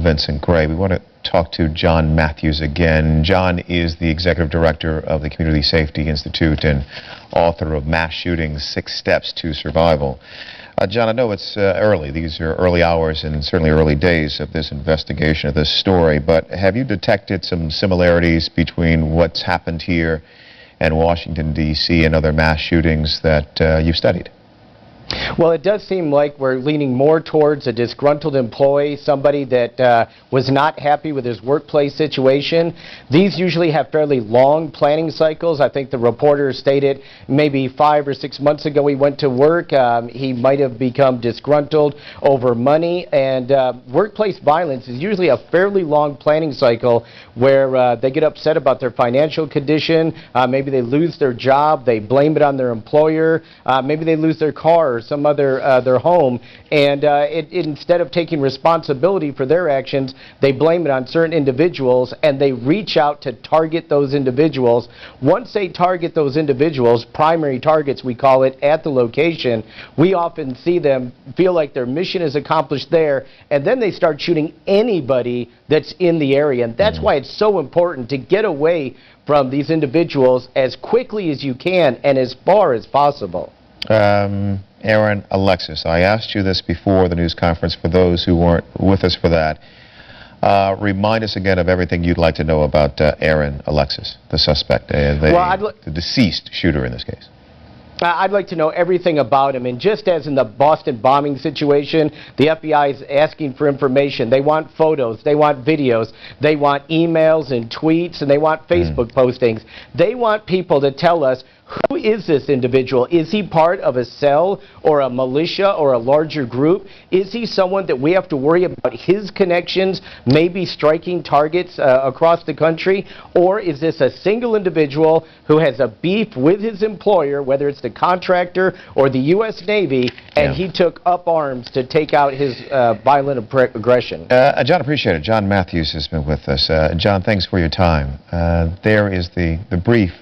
Vincent Gray. We want to talk to John Matthews again. John is the executive director of the Community Safety Institute and author of Mass Shootings: 6 Steps to Survival. John, I know it's early. These are early hours and certainly early days of this investigation, of this story, but have you detected some similarities between what's happened here and Washington, D.C. and other mass shootings that you've studied? Well, it does seem like we're leaning more towards a disgruntled employee, somebody that was not happy with his workplace situation. These usually have fairly long planning cycles. I think the reporter stated maybe 5 or 6 months ago he went to work. He might have become disgruntled over money, and workplace violence is usually a fairly long planning cycle where they get upset about their financial condition. Maybe they lose their job. They blame it on their employer. Maybe they lose their car or some other their home, and instead of taking responsibility for their actions, they blame it on certain individuals, and they reach out to target those individuals. Once they target those individuals, primary targets we call it, at the location, we often see them feel like their mission is accomplished there, and then they start shooting anybody that's in the area. And that's why it's so important to get away from these individuals as quickly as you can and as far as possible. Aaron Alexis, I asked you this before the news conference for those who weren't with us for that. Remind us again of everything you'd like to know about Aaron Alexis, the suspect, the deceased shooter in this case. I'd like to know everything about him, and just as in the Boston bombing situation, the FBI is asking for information. They want photos, they want videos, they want emails and tweets, and they want Facebook postings. They want people to tell us, who is this individual? Is he part of a cell or a militia or a larger group? Is he someone that we have to worry about his connections, maybe striking targets across the country? Or is this a single individual who has a beef with his employer, whether it's the contractor or the U.S. Navy, and he took up arms to take out his violent aggression? John, appreciate it. John Matthews has been with us. John, thanks for your time. There is the brief